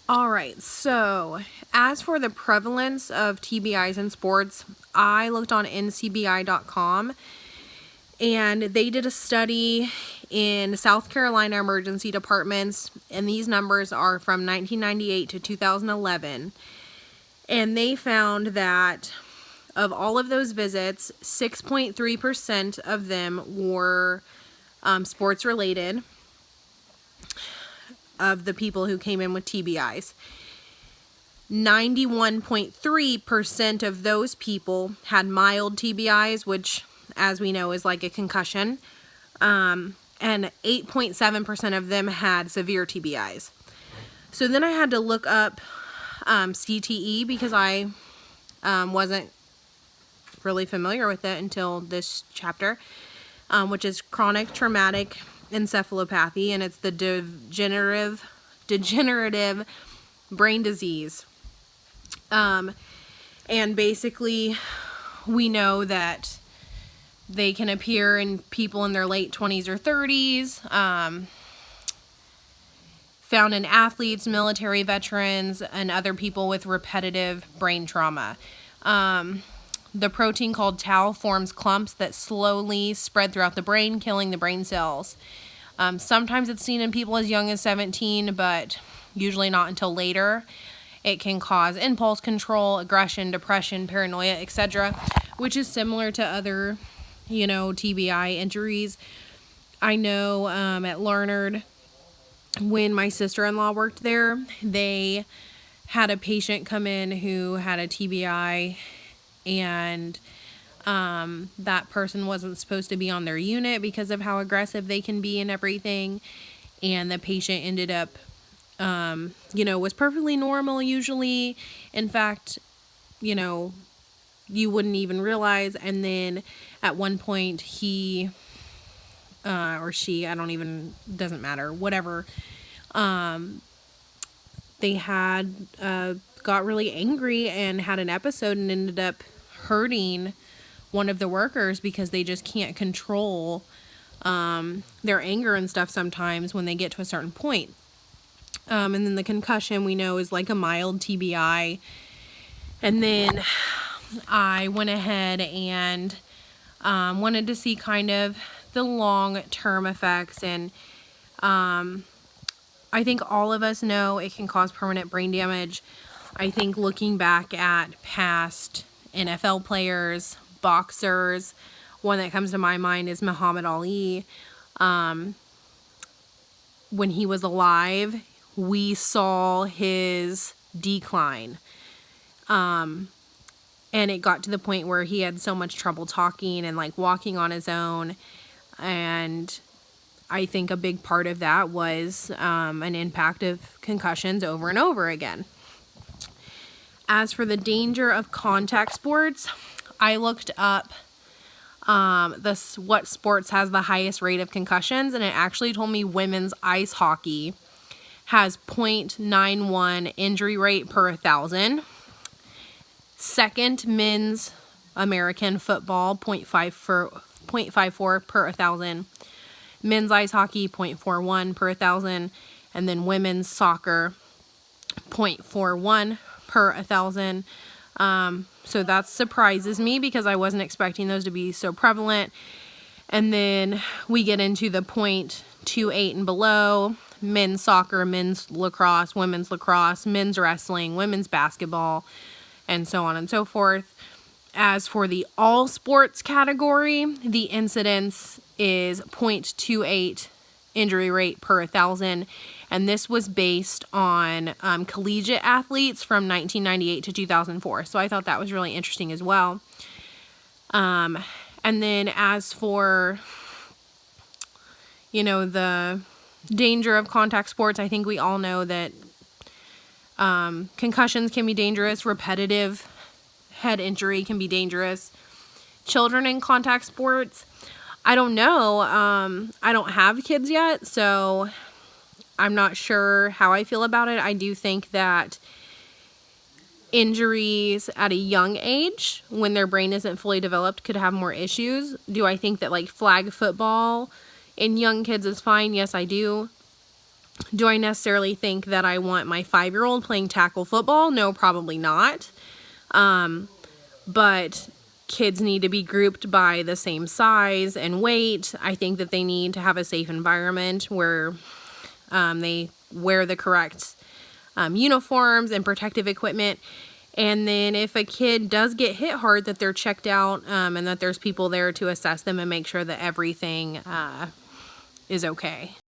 All right, so as for the prevalence of TBIs in sports, I looked on ncbi.com, and they did a study in South Carolina emergency departments, and these numbers are from 1998 to 2011. And they found that of all of those visits, 6.3% of them were sports related, of the people who came in with TBIs. 91.3% of those people had mild TBIs, which, as we know, is like a concussion. And 8.7% of them had severe TBIs. So then I had to look up CTE because I wasn't really familiar with it until this chapter, which is chronic traumatic encephalopathy, and it's the degenerative brain disease. And basically, we know that they can appear in people in their late 20s or 30s, found in athletes, military veterans, and other people with repetitive brain trauma. The protein called tau forms clumps that slowly spread throughout the brain, killing the brain cells. Sometimes it's seen in people as young as 17, but usually not until later. It can cause impulse control, aggression, depression, paranoia, etc., which is similar to other, TBI injuries. I know at Larned, when my sister-in-law worked there, they had a patient come in who had a TBI, and that person wasn't supposed to be on their unit because of how aggressive they can be and everything. And the patient ended up, was perfectly normal usually. In fact, you wouldn't even realize. And then at one point he or she, doesn't matter, whatever, they had got really angry and had an episode and ended up hurting one of the workers because they just can't control their anger and stuff sometimes when they get to a certain point. And then the concussion, we know, is like a mild TBI. And then I went ahead and wanted to see kind of the long-term effects. And I think all of us know it can cause permanent brain damage. I think looking back at past NFL players, boxers, one that comes to my mind is Muhammad Ali. When he was alive, we saw his decline. And it got to the point where he had so much trouble talking and like walking on his own. And I think a big part of that was an impact of concussions over and over again. As for the danger of contact sports, I looked up what sports has the highest rate of concussions, and it actually told me women's ice hockey has 0.91 injury rate per 1,000. Second, men's American football, 0.54 per 1,000. Men's ice hockey, 0.41 per 1,000. And then women's soccer, 0.41 per 1,000. So that surprises me because I wasn't expecting those to be so prevalent. And then we get into the 0.28 and below: men's soccer, men's lacrosse, men's wrestling, women's basketball, and so on and so forth. As for the all sports category, the incidence is 0.28 injury rate per 1,000. And this was based on collegiate athletes from 1998 to 2004. So I thought that was really interesting as well. And then as for, the danger of contact sports, I think we all know that concussions can be dangerous. Repetitive head injury can be dangerous. Children in contact sports, I don't know. I don't have kids yet, so I'm not sure how I feel about it. I do think that injuries at a young age, when their brain isn't fully developed, could have more issues. Do I think that like flag football in young kids is fine? Yes, I do. Do I necessarily think that I want my 5-year-old playing tackle football? No, probably not. But kids need to be grouped by the same size and weight. I think that they need to have a safe environment where they wear the correct uniforms and protective equipment. And then if a kid does get hit hard, that they're checked out and that there's people there to assess them and make sure that everything is okay.